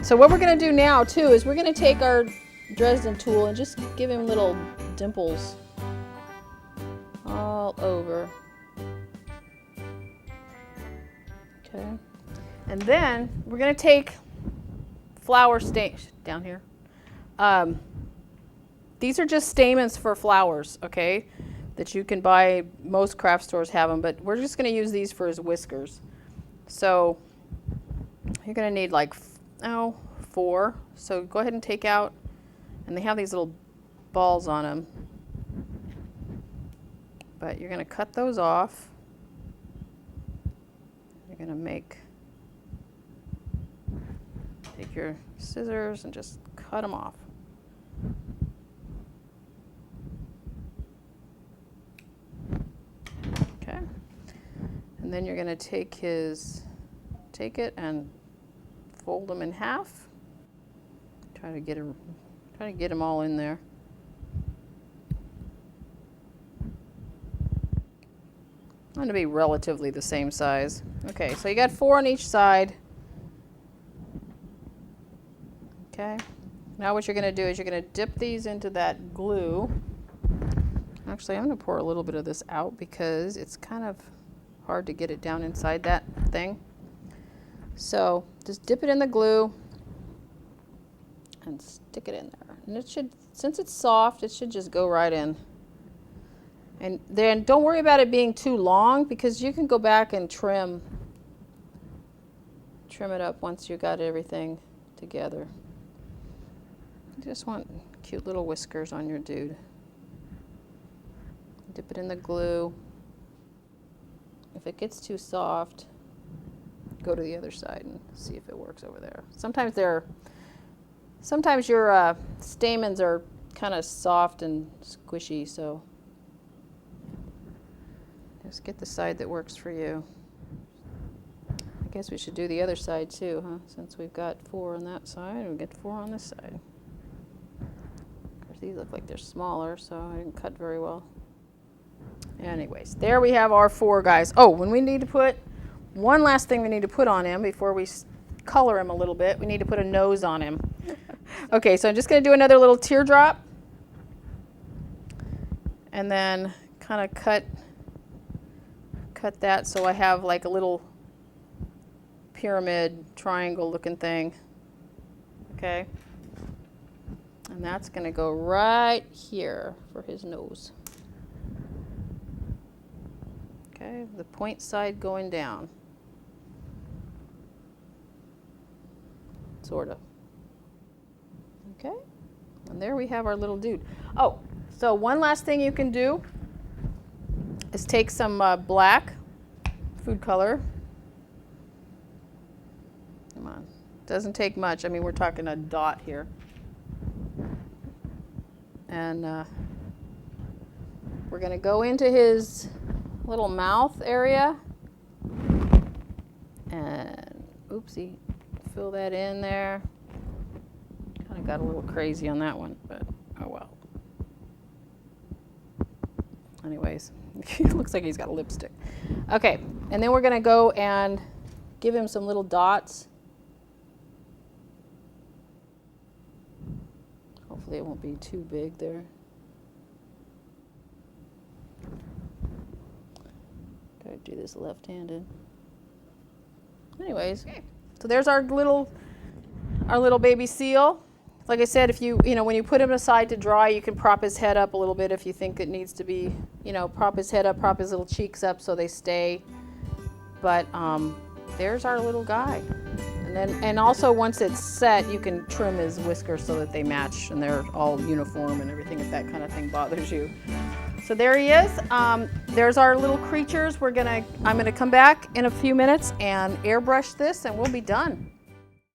So what we're gonna do now too is we're gonna take our Dresden tool and just give him little dimples all over. Okay. And then we're gonna take flower down here. These are just stamens for flowers, okay? That you can buy, most craft stores have them, but we're just gonna use these for his whiskers. So you're gonna need like, 4. So go ahead and take out, and they have these little balls on them. But you're gonna cut those off. You're gonna take your scissors and just cut them off. Okay. And then you're gonna take it and fold them in half. Try to get them all in there. I'm going to be relatively the same size. Okay, so you got 4 on each side. Okay. Now what you're going to do is you're going to dip these into that glue. Actually, I'm going to pour a little bit of this out because it's kind of hard to get it down inside that thing. So just dip it in the glue and stick it in there. And it should, since it's soft, it should just go right in. And then don't worry about it being too long because you can go back and trim it up once you got everything together. You just want cute little whiskers on your dude. Dip it in the glue. If it gets too soft, go to the other side and see if it works over there. Sometimes your stamens are kind of soft and squishy, so just get the side that works for you. I guess we should do the other side too, huh? Since we've got 4 on that side, we'll get 4 on this side. Of course, these look like they're smaller, so I didn't cut very well. Anyways, there we have our 4 guys. Oh, when we need to put one last thing we need to put on him before we color him a little bit, we need to put a nose on him. Okay, so I'm just going to do another little teardrop and then kind of cut that so I have like a little pyramid triangle looking thing. Okay, and that's going to go right here for his nose. Okay, the point side going down. Sort of. Okay, and there we have our little dude. Oh, so one last thing you can do is take some black food color. Come on, doesn't take much. I mean, we're talking a dot here. And we're going to go into his little mouth area. And, oopsie, fill that in there. Kind of got a little crazy on that one, but oh well. Anyways, it looks like he's got a lipstick. Okay, and then we're going to go and give him some little dots. Hopefully it won't be too big there. Gotta do this left-handed. Anyways, okay. So there's our little baby seal. Like I said, if when you put him aside to dry, you can prop his head up a little bit if you think it needs to be, prop his head up, prop his little cheeks up so they stay. But there's our little guy. And also once it's set, you can trim his whiskers so that they match and they're all uniform and everything if that kind of thing bothers you. So there he is. There's our little creatures. I'm gonna come back in a few minutes and airbrush this and we'll be done.